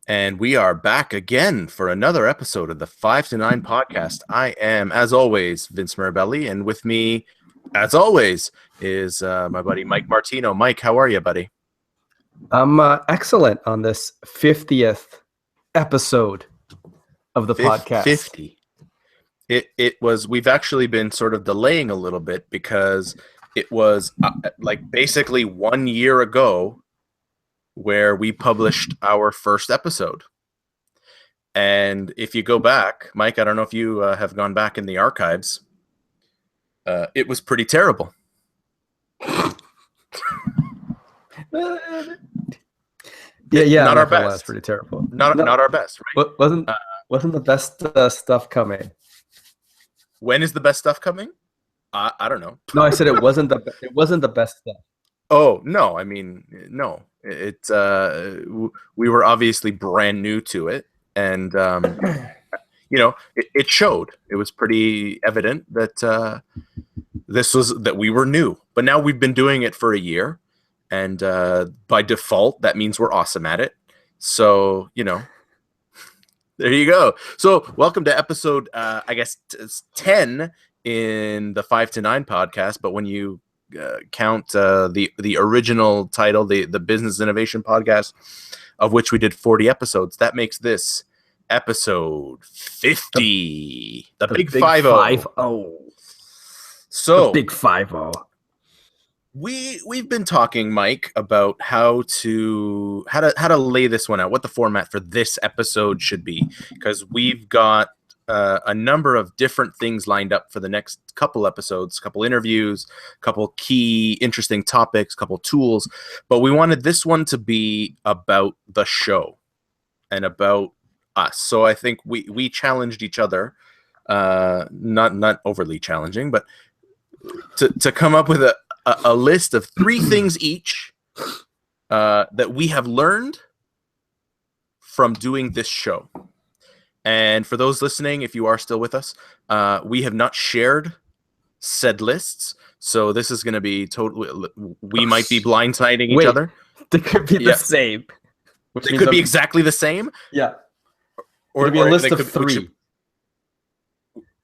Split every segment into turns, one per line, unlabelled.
And we are back again for another episode of the 5 to 9 podcast. I am, as always, Vince Mirabelli, and with me, as always, is my buddy Mike Martino. Mike, how are you, buddy?
I'm excellent on this 50th episode of the podcast.
50. It was, we've actually been sort of delaying a little bit because it was like basically 1 year ago where we published our first episode. And if you go back, Mike, I don't know if you have gone back in the archives. It was pretty terrible.
Yeah,
not our best.
That's pretty terrible.
Not our best, right?
Wasn't the best stuff coming?
When is the best stuff coming? I don't know.
No, I said it wasn't the best stuff.
Oh no, I mean no. It's we were obviously brand new to it, and it showed. It was pretty evident that that we were new. But now we've been doing it for a year, and by default, that means we're awesome at it. So there you go. So welcome to episode, I guess, 10 in the 5 to 9 podcast. But when you count the original title, the Business Innovation Podcast, of which we did 40 episodes, that makes this episode 50. The big 5-0. So
the big 5-0.
We've been talking, Mike, about how to lay this one out, what the format for this episode should be, because we've got a number of different things lined up for the next couple episodes, couple interviews, couple key interesting topics, couple tools, but we wanted this one to be about the show and about us. So I think we challenged each other, not overly challenging, but to come up with a list of 3 things each that we have learned from doing this show. And for those listening, if you are still with us, we have not shared said lists. So this is going to be totally, we might be blindsiding each other.
They could be the same.
They could be exactly the same.
Yeah.
Or
be a list of 3.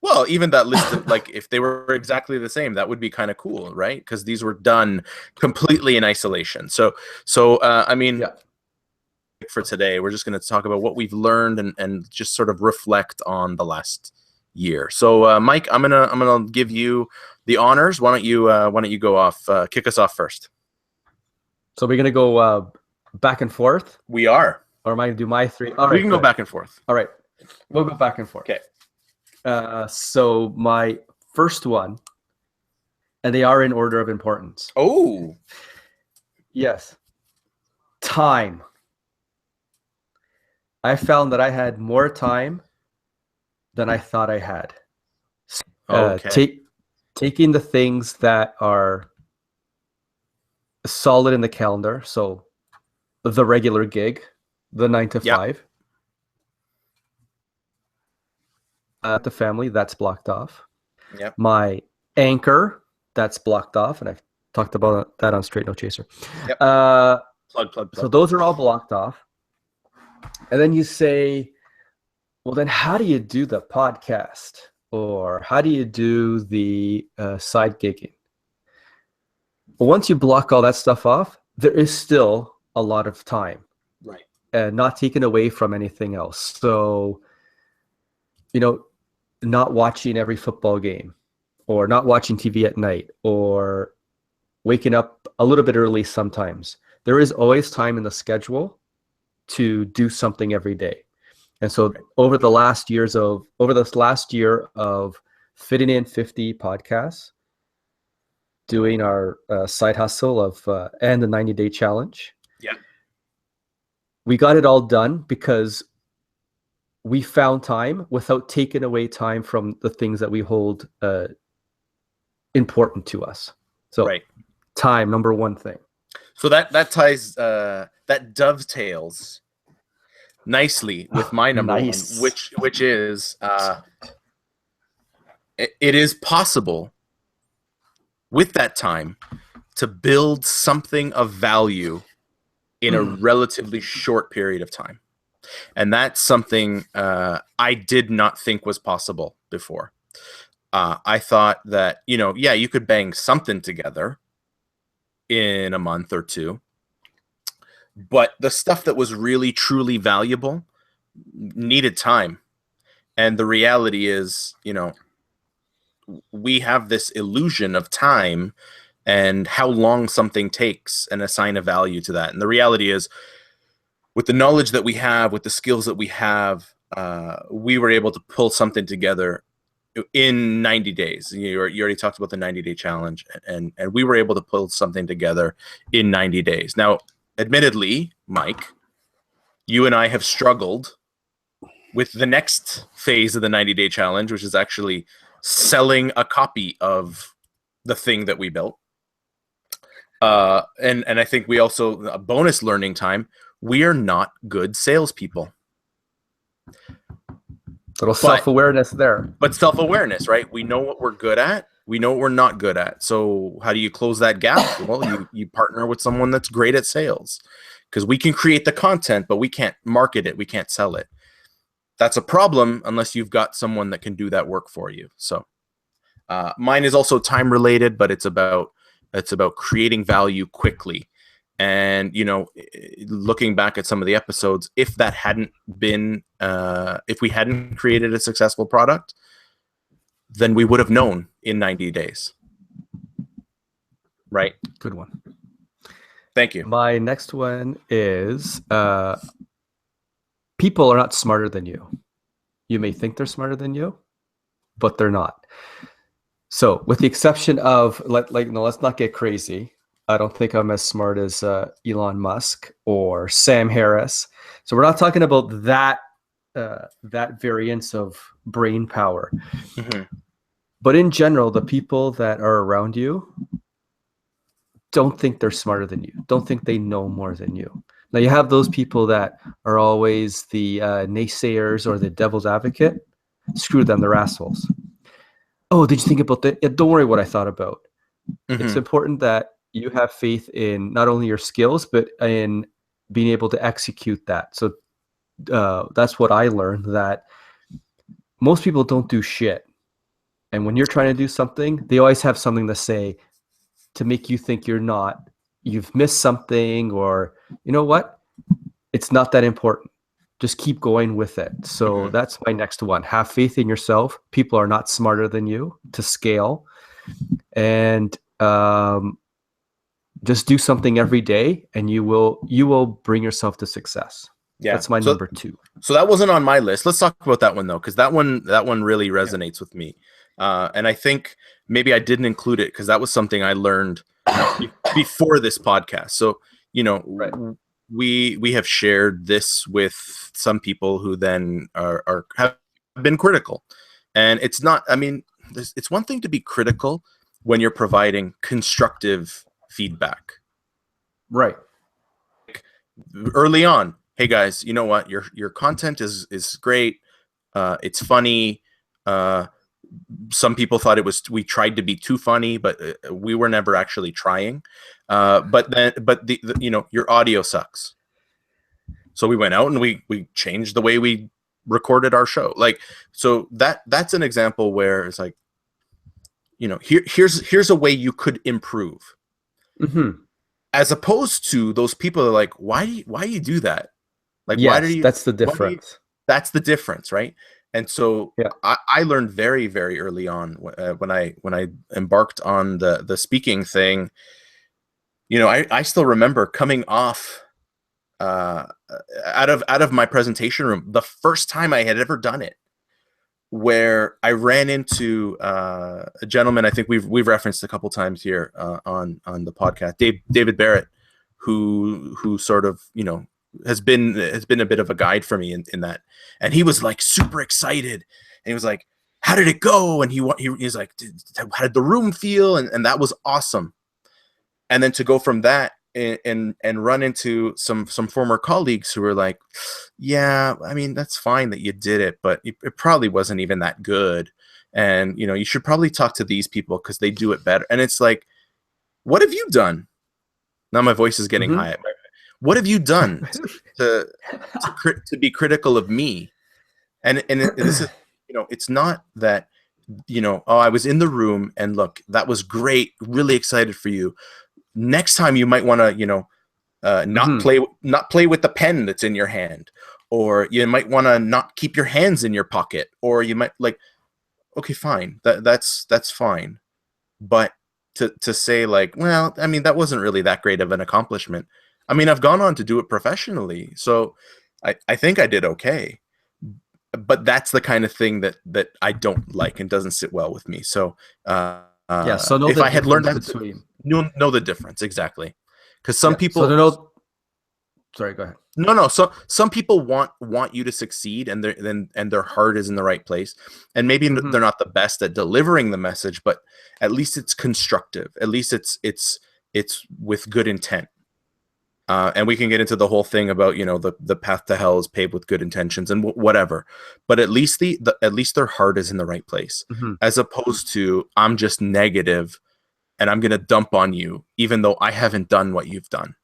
Well, even that list of, like, if they were exactly the same, that would be kind of cool, right? Because these were done completely in isolation. So I mean, yeah. For today, we're just going to talk about what we've learned and just sort of reflect on the last year. So, Mike, I'm gonna give you the honors. Why don't you go off? Kick us off first.
So we're gonna go back and forth.
We are.
Or am I gonna do my 3? All right,
we can go back and forth.
All right, we'll go back and forth.
Okay.
So my first one, and they are in order of importance.
Oh. Yes.
Time. I found that I had more time than I thought I had. Taking the things that are solid in the calendar, so the regular gig, the 9 to 5. The family, that's blocked off.
Yep.
My anchor, that's blocked off, and I've talked about that on Straight No Chaser.
Yep. Plug.
So those are all blocked off. And then you say, well, then how do you do the podcast? Or how do you do the side gigging? Well, once you block all that stuff off, there is still a lot of time.
Right.
Not taken away from anything else. So, not watching every football game, or not watching TV at night, or waking up a little bit early sometimes. There is always time in the schedule to do something every day. And so over this last year of fitting in 50 podcasts, doing our side hustle of and the 90-day challenge.
Yeah.
We got it all done because we found time without taking away time from the things that we hold important to us. So time, number one thing.
So that ties, that dovetails nicely with my number one, which is it is possible with that time to build something of value in a relatively short period of time. And that's something I did not think was possible before. I thought that, yeah, you could bang something together in a month or two, but the stuff that was really, truly valuable needed time. And the reality is, we have this illusion of time and how long something takes and assign a value to that. And the reality is, with the knowledge that we have, with the skills that we have, we were able to pull something together in 90 days. You already talked about the 90-day challenge, and we were able to pull something together in 90 days. Now, admittedly, Mike, you and I have struggled with the next phase of the 90-day challenge, which is actually selling a copy of the thing that we built. And I think we also, a bonus learning time, we are not good salespeople.
Little self-awareness there.
But self-awareness, right? We know what we're good at. We know what we're not good at. So how do you close that gap? Well, you partner with someone that's great at sales, because we can create the content, but we can't market it. We can't sell it. That's a problem unless you've got someone that can do that work for you. So mine is also time related, but it's about creating value quickly. And, looking back at some of the episodes, if that hadn't been, if we hadn't created a successful product, then we would have known in 90 days. Right?
Good one.
Thank you.
My next one is people are not smarter than you. You may think they're smarter than you, but they're not. So with the exception of, let's not get crazy. I don't think I'm as smart as Elon Musk or Sam Harris. So we're not talking about that variance of brain power. Mm-hmm. But in general, the people that are around you don't think they're smarter than you. Don't think they know more than you. Now you have those people that are always the naysayers or the devil's advocate. Screw them, they're assholes. Oh, did you think about that? Yeah, don't worry what I thought about. Mm-hmm. It's important that you have faith in not only your skills, but in being able to execute that. So that's what I learned, that most people don't do shit. And when you're trying to do something, they always have something to say to make you think you've missed something, or you know what? It's not that important. Just keep going with it. So mm-hmm. That's my next one. Have faith in yourself. People are not smarter than you to scale. And just do something every day, and you will bring yourself to success. Yeah, that's my number 2.
So that wasn't on my list. Let's talk about that one though, because that one really resonates with me. And I think maybe I didn't include it because that was something I learned before this podcast. So right. We have shared this with some people who then have been critical, and it's not. I mean, it's one thing to be critical when you're providing constructive feedback.
Right.
Early on, hey guys, you know what? Your content is great. It's funny. Some people thought we tried to be too funny, but we were never actually trying. But your audio sucks. So we went out and we changed the way we recorded our show. So that's an example where it's like, here's a way you could improve. Mm-hmm. As opposed to those people that are like, why you do that? Like,
yes,
why do you?
That's the difference.
That's the difference, right? And so yeah. I learned very, very early on when I embarked on the speaking thing. I still remember coming off out of my presentation room the first time I had ever done it, where I ran into a gentleman I think we've referenced a couple times here on the podcast, David Barrett, who sort of has been a bit of a guide for me in that, and he was like super excited, and he was like, "How did it go?" And he's like, "How did the room feel?" And that was awesome. And then to go from that and run into some former colleagues who were like, yeah, I mean, that's fine that you did it, but it probably wasn't even that good. And, you should probably talk to these people because they do it better. And it's like, what have you done? Now my voice is getting mm-hmm. high. What have you done to be critical of me. And this is, it's not that, oh, I was in the room and look, that was great, really excited for you. Next time you might want to, not play with the pen that's in your hand, or you might want to not keep your hands in your pocket, or you might okay, fine, that's fine. But to say well, I mean, that wasn't really that great of an accomplishment. I mean, I've gone on to do it professionally, so I think I did okay. But that's the kind of thing that I don't like and doesn't sit well with me. So
So
if I had learned that,
between
know the difference exactly, because some people.
Sorry, go ahead.
No. So some people want you to succeed, and their heart is in the right place, and maybe they're not the best at delivering the message, but at least it's constructive. At least it's with good intent. And we can get into the whole thing about the path to hell is paved with good intentions and whatever, but at least at least their heart is in the right place, as opposed to I'm just negative and I'm gonna dump on you even though I haven't done what you've done.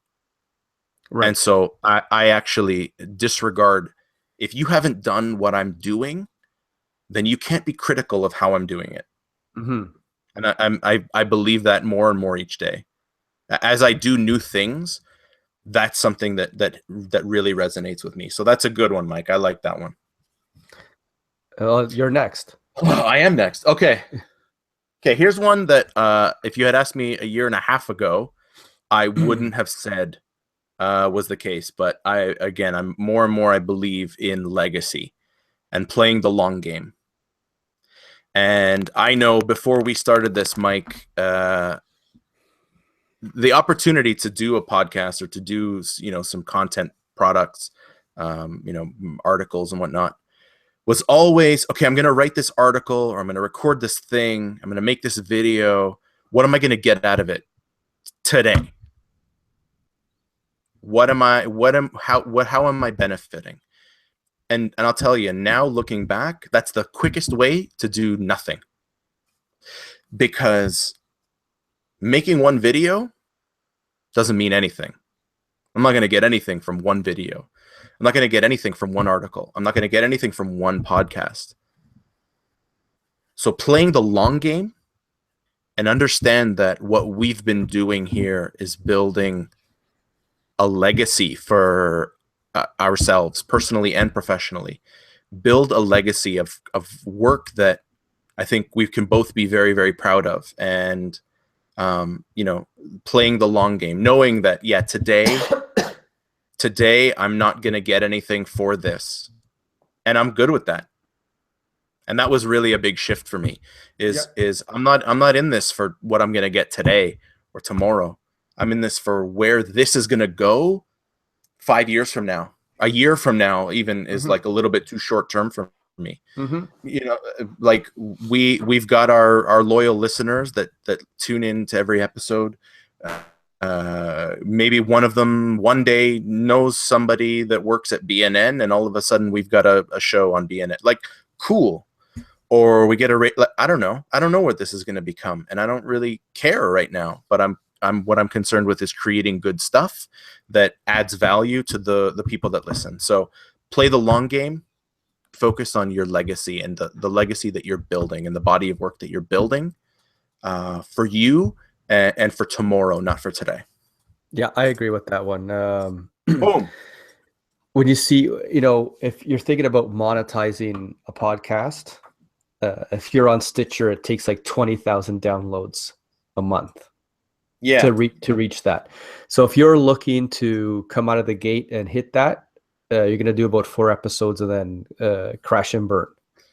Right. And so I actually disregard, if you haven't done what I'm doing, then you can't be critical of how I'm doing it. And I believe that more and more each day as I do new things. That's something that really resonates with me. So that's a good one, Mike. I like that one.
You're next.
Oh, I am next. Okay. Here's one that if you had asked me a year and a half ago, I wouldn't have said was the case. But I'm more and more, I believe in legacy and playing the long game. And I know before we started this, Mike, the opportunity to do a podcast or to do, some content products, articles and whatnot, was always, okay, I'm going to write this article, or I'm going to record this thing, I'm going to make this video. What am I going to get out of it today? How am I benefiting? And I'll tell you now, looking back, that's the quickest way to do nothing, because making one video doesn't mean anything. I'm not going to get anything from one video. I'm not going to get anything from one article. I'm not going to get anything from one podcast. So playing the long game and understand that what we've been doing here is building a legacy for ourselves, personally and professionally. Build a legacy of work that I think we can both be very, very proud of. And playing the long game, knowing that, today I'm not going to get anything for this, and I'm good with that. And that was really a big shift for me is I'm not in this for what I'm going to get today or tomorrow. I'm in this for where this is going to go 5 years from now. A year from now even is like a little bit too short term for me. We've got our loyal listeners that tune in to every episode. Maybe one of them one day knows somebody that works at BNN, and all of a sudden we've got a show on BNN. Cool. Or we get I don't know what this is going to become, and I don't really care right now, but what I'm concerned with is creating good stuff that adds value to the people that listen. So play the long game. Focus on your legacy and the legacy that you're building and the body of work that you're building for you and for tomorrow, not for today.
Yeah, I agree with that one.
Boom.
When you see, if you're thinking about monetizing a podcast, if you're on Stitcher, it takes like 20,000 downloads a month.
Yeah.
To reach that. So if you're looking to come out of the gate and hit that, you're going to do about 4 episodes and then crash and burn.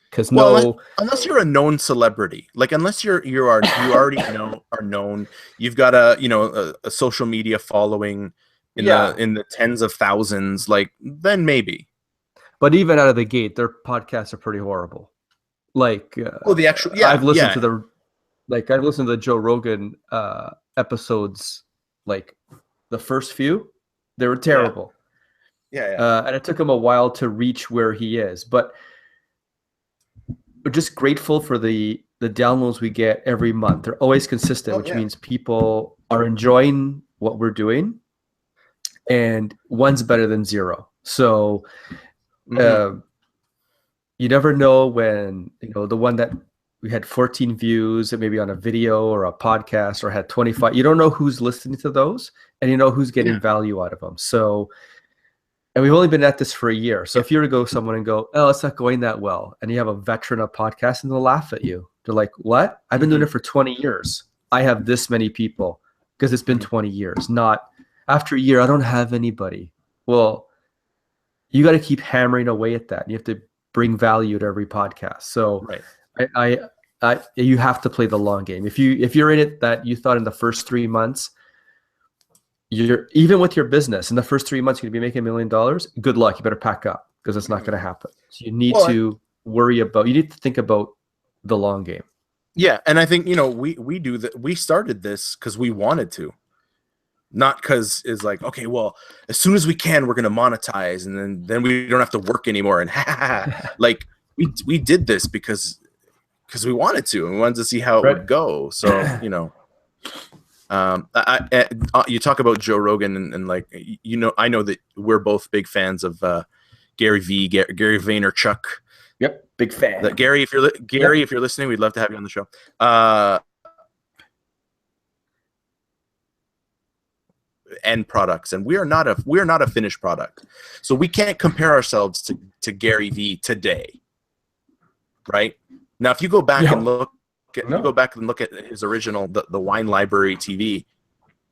Because
unless you're a known celebrity, unless you already are known, you've got a social media following in the tens of thousands, then maybe.
But even out of the gate, their podcasts are pretty horrible. I've listened to the Joe Rogan episodes, the first few, they were terrible. And it took him a while to reach where he is, but we're just grateful for the downloads we get every month. They're always consistent, which means people are enjoying what we're doing, and one's better than zero. So
Mhm.
you never know when, the one that we had 14 views, maybe on a video or a podcast, or had 25. You don't know who's listening to those, and you know who's getting
Yeah.
value out of them. So, and we've only been at this for a year. So
Yeah.
if you were to go someone and go, oh, it's not going that well, and you have a veteran of podcast, and they'll laugh at you. They're like, what? I've been doing
Mhm.
it for 20 years. I have this many people because it's been
Mhm.
20 years. Not after a year, I don't have anybody. Well, you got to keep hammering away at that. You have to bring value to every podcast. So
Right.
you have to play the long game. If you're in it that you thought in the first 3 months, you're even with your business in the first 3 months you're gonna be making $1 million. Good luck. You better pack up because it's not
Mhm.
going to happen. So you need
Well,
to think about the long game.
yeah, and I think we do that. We started this because we wanted to, not because it's like, okay, well, as soon as we can, we're gonna monetize, and then we don't have to work anymore. And like we did this because we wanted to, and we wanted to see how it
Right.
would go. So you talk about Joe Rogan, and like I know that we're both big fans of Gary V, Gary Vaynerchuk.
Yep. Big fan.
Gary,
Yep.
if you're listening, we'd love to have you on the show. End products, and we are not a finished product, so we can't compare ourselves to Gary V today, right? Now, if you go back and
Yeah.
look
No.
at his original the Wine Library TV,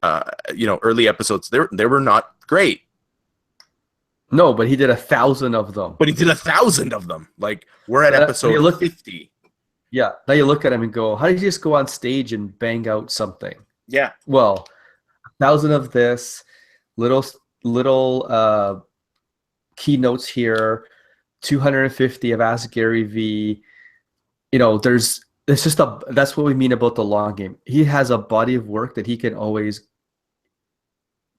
early episodes, they were not great,
No, but he did 1,000 of them.
but he did 1,000 of them. Like, we're at
You
episode
look,
50.
yeah. Now you look at him and go, how did you just go on stage and bang out something?
Yeah.
Well, 1,000 of this, little keynotes here, 250 of Ask Gary V. That's what we mean about the long game. He has a body of work that he can always,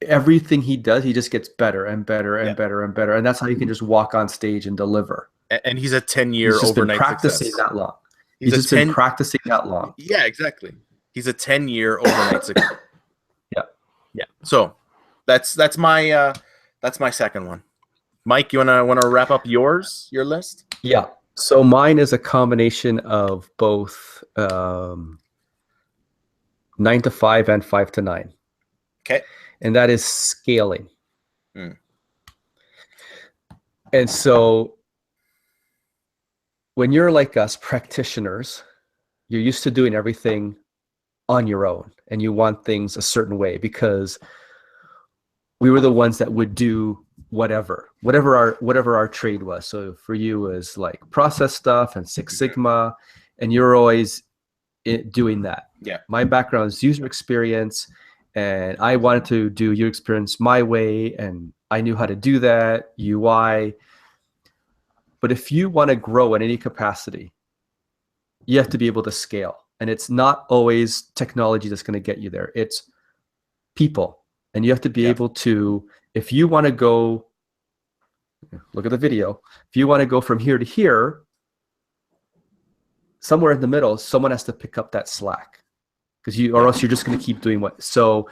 everything he does, he just gets better and better
Yeah.
and better and better. And that's how you can just walk on stage and deliver.
And he's a 10-year
He's just been
overnight
practicing
success.
that long.
He's
He's
a
just been
10
practicing that long.
Yeah, exactly. He's a 10-year overnight success.
Yeah.
Yeah. So that's my second one. Mike, you wanna wrap up your list?
Yeah. So mine is a combination of both 9 to 5 and 5 to 9.
Okay.
And that is scaling.
Mm.
And so when you're like us, practitioners, you're used to doing everything on your own, and you want things a certain way because we were the ones that would do whatever our trade was. So for you, it was like process stuff and Six Sigma, and you're always doing that.
Yeah.
My background is user experience, and I wanted to do user experience my way, and I knew how to do that, UI. But if you want to grow in any capacity, you have to be able to scale. And it's not always technology that's going to get you there. It's people. And you have to be able to, if you want to go, look at the video, if you want to go from here to here, somewhere in the middle, someone has to pick up that slack, or else you're just going to keep doing what. So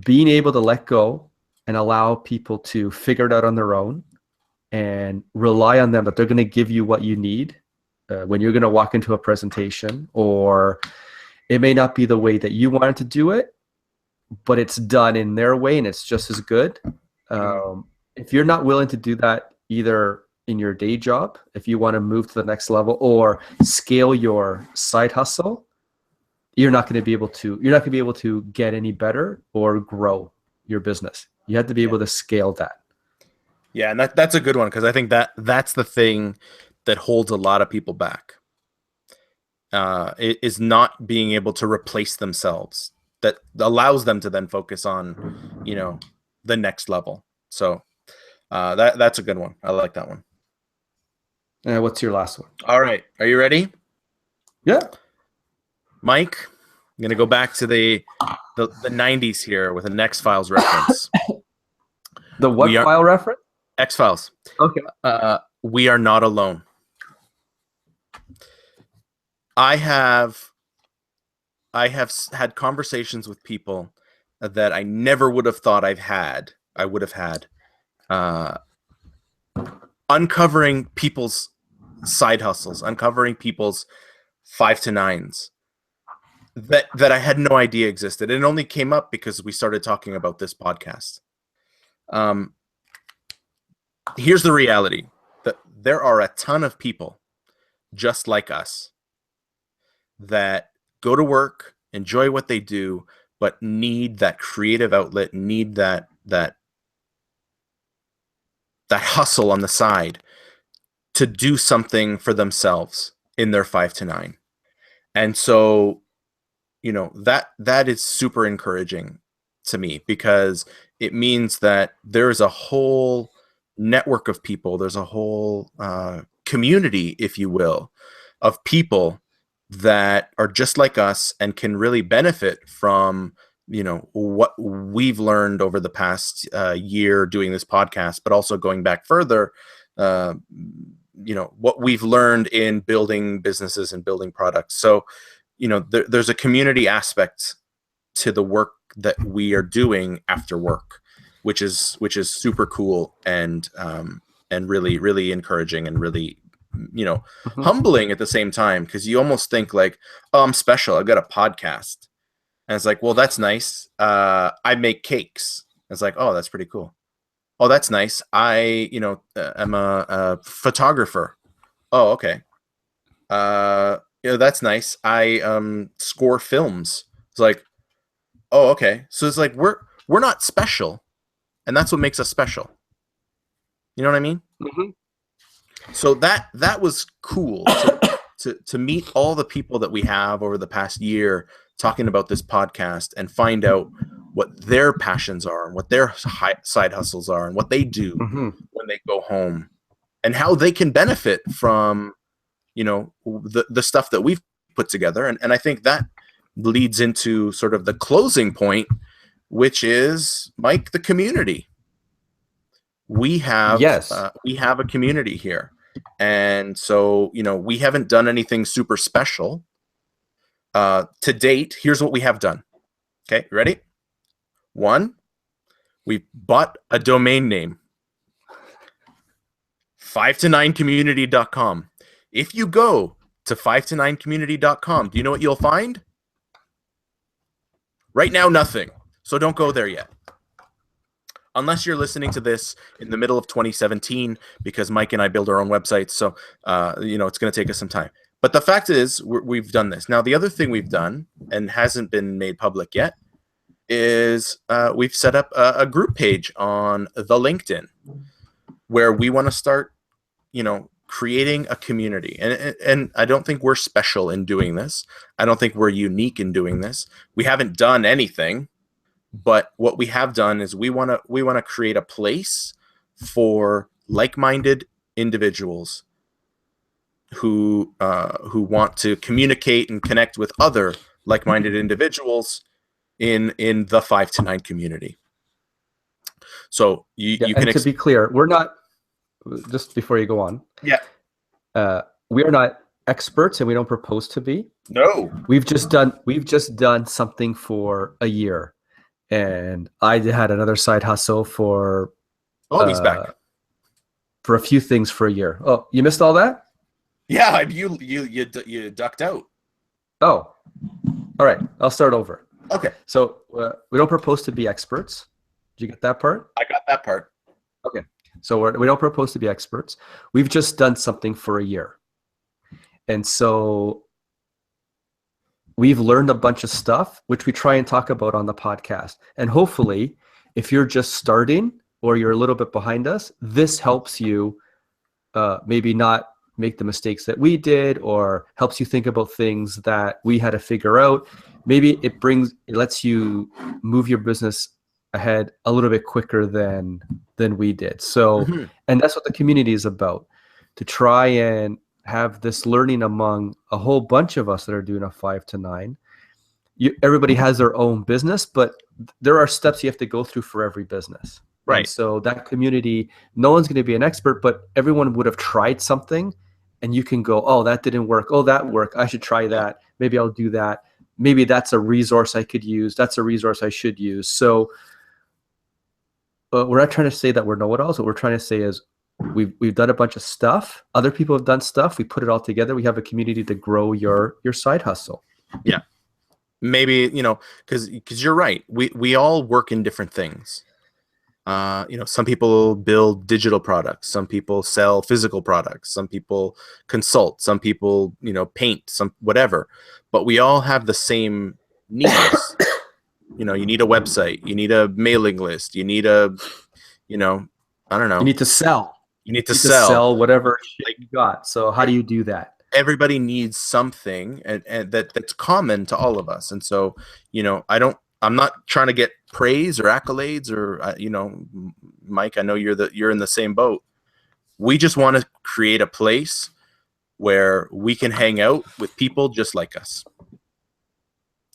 being able to let go and allow people to figure it out on their own and rely on them that they're going to give you what you need when you're going to walk into a presentation, or it may not be the way that you wanted to do it, but it's done in their way and it's just as good. If you're not willing to do that, either in your day job, if you want to move to the next level or scale your side hustle, you're not going to be able to get any better or grow your business. You have to be able to scale that.
Yeah, and that's a good one, because I think that's the thing that holds a lot of people back. Is not being able to replace themselves. That allows them to then focus on, the next level. So that's a good one. I like that one.
What's your last one?
All right, are you ready?
Yeah.
Mike, I'm gonna go back to the 90s here with an X-Files reference.
The what file reference?
X-Files.
Okay.
We are not alone. I have had conversations with people that I never would have thought I would have had uh, uncovering people's side hustles, uncovering people's 5 to 9s that I had no idea existed. It only came up because we started talking about this podcast. Here's the reality: that there are a ton of people just like us that go to work, enjoy what they do, but need that creative outlet, need that hustle on the side to do something for themselves in their 5 to 9. And so, that is super encouraging to me, because it means that there's a whole network of people, there's a whole community, if you will, of people that are just like us and can really benefit from what we've learned over the past year doing this podcast, but also going back further, what we've learned in building businesses and building products. So there's a community aspect to the work that we are doing after work, which is super cool and really, really encouraging and really humbling at the same time, because you almost think like, oh, I'm special, I've got a podcast. And it's like, well, that's nice. I make cakes. It's like, oh, that's pretty cool. Oh, that's nice. I am a photographer. Oh, okay. That's nice. I score films. It's like, oh, okay. So it's like we're not special, and that's what makes us special. You know what I mean?
Mm-hmm.
So that was cool to meet all the people that we have over the past year talking about this podcast and find out what their passions are and what their side hustles are and what they do when they go home and how they can benefit from the stuff that we've put together. And I think that leads into sort of the closing point, which is, Mike, the community. We have a community here. And so, we haven't done anything super special to date. Here's what we have done. Okay, ready? 1, we bought a domain name, 5to9community.com. If you go to 5to9community.com, do you know what you'll find? Right now, nothing. So don't go there yet. Unless you're listening to this in the middle of 2017, because Mike and I build our own websites. So, it's going to take us some time. But the fact is, we've done this. Now, the other thing we've done, and hasn't been made public yet, is we've set up a group page on the LinkedIn where we want to start, creating a community. And I don't think we're special in doing this. I don't think we're unique in doing this. We haven't done anything. But what we have done is we want to create a place for like-minded individuals who want to communicate and connect with other like-minded individuals in the 5to9 community. So you can.
To be clear, we're not. Just before you go on.
Yeah.
We are not experts, and we don't propose to be.
No.
We've just done something for a year. And I had another side hustle for
he's back
for a few things for a year. Oh, you missed all that?
Yeah, you ducked out.
Oh, all right. I'll start over.
Okay.
So we don't propose to be experts. Did you get that part?
I got that part.
Okay. So we don't propose to be experts. We've just done something for a year, and so we've learned a bunch of stuff, which we try and talk about on the podcast. And hopefully, if you're just starting or you're a little bit behind us, this helps you maybe not make the mistakes that we did, or helps you think about things that we had to figure out. Maybe it lets you move your business ahead a little bit quicker than we did. So, and that's what the community is about, to try and have this learning among a whole bunch of us that are doing a 5to9. Everybody has their own business, but there are steps you have to go through for every business.
Right.
And so that community, no one's going to be an expert, but everyone would have tried something, and you can go, oh, that didn't work. Oh, that worked. I should try that. Maybe I'll do that. Maybe that's a resource I could use. That's a resource I should use. So we're not trying to say that we're know-it-alls. What we're trying to say is we've done a bunch of stuff. Other people have done stuff. We put it all together. We have a community to grow your side hustle.
Yeah. Maybe, because you're right. We all work in different things. Some people build digital products. Some people sell physical products. Some people consult. Some people, paint, some whatever. But we all have the same needs. You need a website. You need a mailing list. You need I don't know.
You need to sell.
You need to sell
whatever shit you got. So how do you do that?
Everybody needs something, and that's common to all of us. And so, I'm not trying to get praise or accolades or, Mike, I know you're in the same boat. We just want to create a place where we can hang out with people just like us.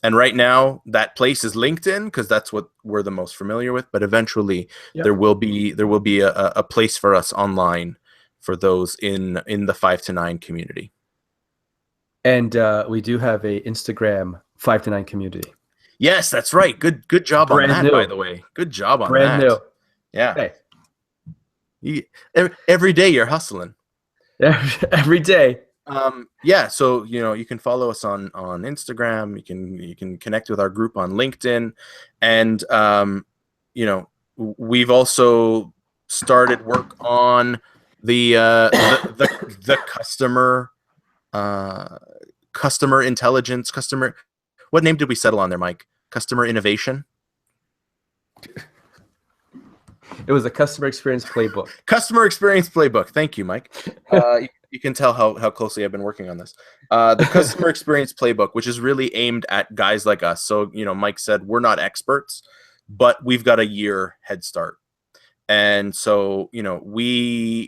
And right now that place is LinkedIn because that's what we're the most familiar with. But eventually there will be a place for us online for those in the 5 to 9 community.
And we do have a Instagram 5 to 9 community.
Yes, that's right. Good job on that, by the way. Good job on that.
Brand new.
Yeah. Hey. Every day you're hustling.
Every day.
Yeah. So you can follow us on Instagram. You can connect with our group on LinkedIn, and we've also started work on the customer intelligence, what name did we settle on there, Mike? Customer innovation?
It was a customer experience playbook.
Customer experience playbook. Thank you, Mike. You can tell how closely I've been working on this. The customer experience playbook, which is really aimed at guys like us. So, Mike said we're not experts, but we've got a year head start. And so,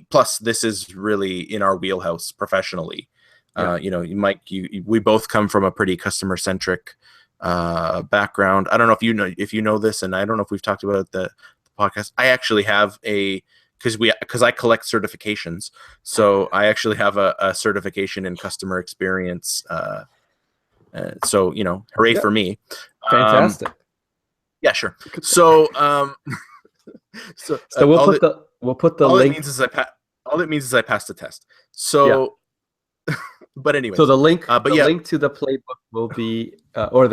plus this is really in our wheelhouse professionally. Mike, we both come from a pretty customer centric background. I don't know if you know this, and I don't know if we've talked about it the podcast. I actually have because I collect certifications, so I actually have a certification in customer experience. So hooray for me!
Fantastic.
Yeah, sure. So
we'll put the link.
All it means is I passed the test. So. Yeah. But anyway,
so the link, link to the playbook will be, or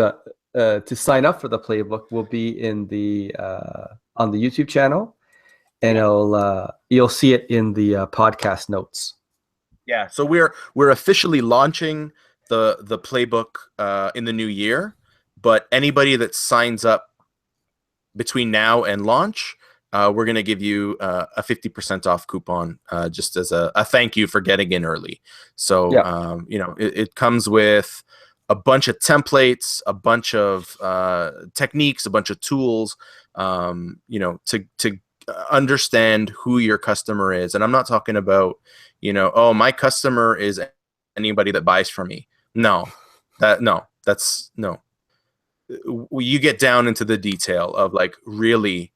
to sign up for the playbook will be in the on the YouTube channel, and you'll see it in the podcast notes.
Yeah, so we're officially launching the playbook in the new year, but anybody that signs up between now and launch, we're going to give you a 50% off coupon just as a thank you for getting in early. So, it comes with a bunch of templates, a bunch of techniques, a bunch of tools, to understand who your customer is. And I'm not talking about, my customer is anybody that buys from me. No. You get down into the detail of like really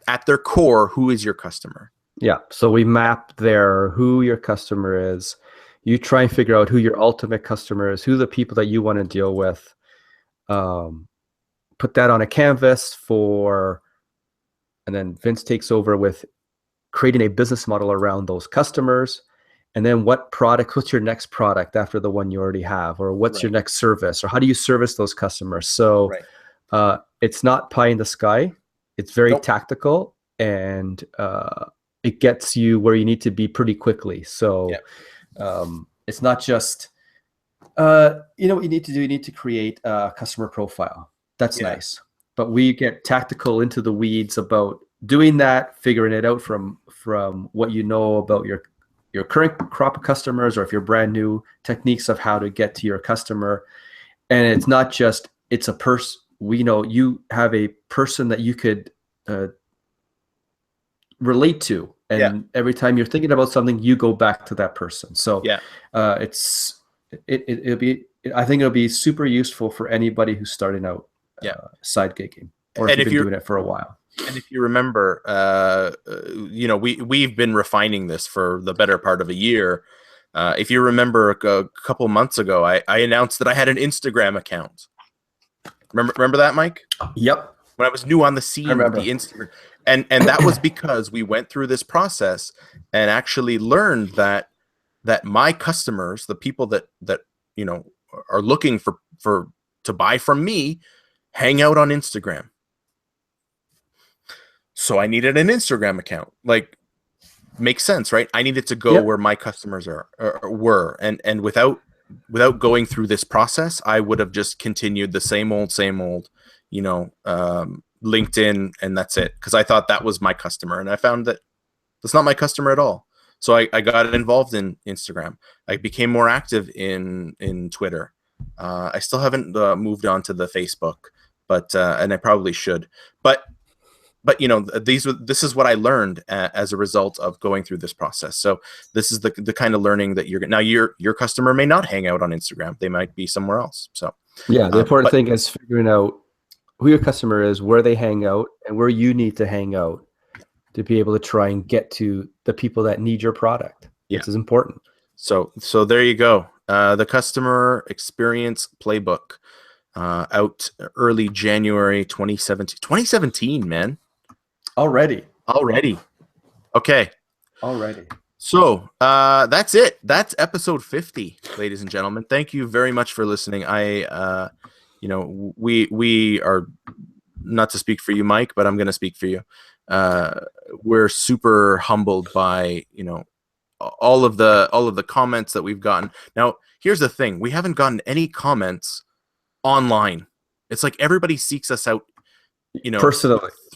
at their core, who is your customer?
Yeah. So we map who your customer is. You try and figure out who your ultimate customer is, who the people that you want to deal with. Put that on a canvas and then Vince takes over with creating a business model around those customers. And then what's your next product after the one you already have, or what's your next service, or how do you service those customers? So it's not pie in the sky. It's very tactical, and it gets you where you need to be pretty quickly. So it's not just, what you need to do. You need to create a customer profile. That's nice. But we get tactical into the weeds about doing that, figuring it out from what you know about your current crop of customers, or if you're brand new, techniques of how to get to your customer. And it's not just, it's a person. We know you have a person that you could relate to, and every time you're thinking about something, you go back to that person. So I think it'll be super useful for anybody who's starting out side gigging, or if you've been doing it for a while.
And if you remember, we've been refining this for the better part of a year. If you remember, a couple months ago, I announced that I had an Instagram account. Remember that, Mike?
Yep.
When I was new on the scene with the Instagram, And that was because we went through this process and actually learned that my customers, the people that you know are looking for to buy from me, hang out on Instagram. So I needed an Instagram account. Like, makes sense, right? I needed to go
Yep.
where my customers were, and without going through this process, I would have just continued the same old, LinkedIn, and that's it. Because I thought that was my customer, and I found that that's not my customer at all. So I got involved in Instagram. I became more active in Twitter. I still haven't moved on to the Facebook, but and I probably should. But this is what I learned as a result of going through this process. So this is the kind of learning that your customer may not hang out on Instagram. They might be somewhere else. So
Yeah, the important thing is figuring out who your customer is, where they hang out, and where you need to hang out to be able to try and get to the people that need your product.
Yeah.
This is important.
So there you go. The Customer Experience Playbook, out early January 2017. 2017, man.
Already.
Okay.
Already.
So that's it. That's episode 50, ladies and gentlemen. Thank you very much for listening. We are, not to speak for you, Mike, but I'm going to speak for you. We're super humbled by, all of the comments that we've gotten. Now, here's the thing. We haven't gotten any comments online. It's like everybody seeks us out,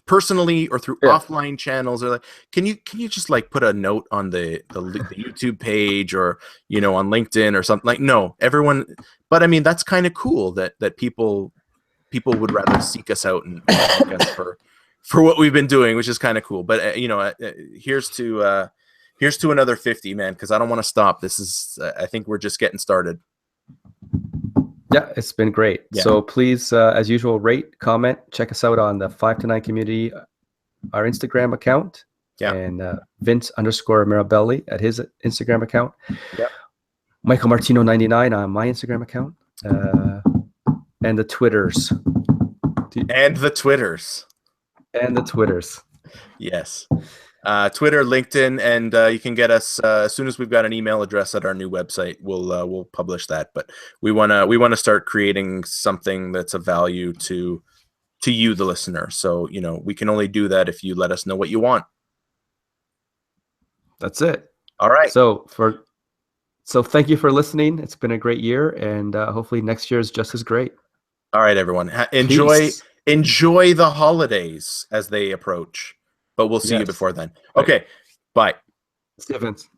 personally or through offline channels, or like, can you just like put a note on the YouTube page, or on LinkedIn or something? Like, no, everyone. But I mean, that's kind of cool that people would rather seek us out and thank us for what we've been doing, which is kind of cool. But here's to another 50, man, because I don't want to stop. This is I think we're just getting started.
Yeah, it's been great.
Yeah.
So please, as usual, rate, comment, check us out on the 5 to 9 community, our Instagram account, and Vince_Mirabelli at his Instagram account.
Yeah.
Michael Martino 99 on my Instagram account, and the Twitters.
And the Twitters. Yes. Twitter, LinkedIn, and you can get us as soon as we've got an email address at our new website. We'll publish that. But we wanna start creating something that's of value to you, the listener. So we can only do that if you let us know what you want.
That's it.
All right.
So thank you for listening. It's been a great year, and hopefully next year is just as great.
All right, everyone. Enjoy the holidays as they approach. But we'll see you before then. Okay, bye.
See you, Vince.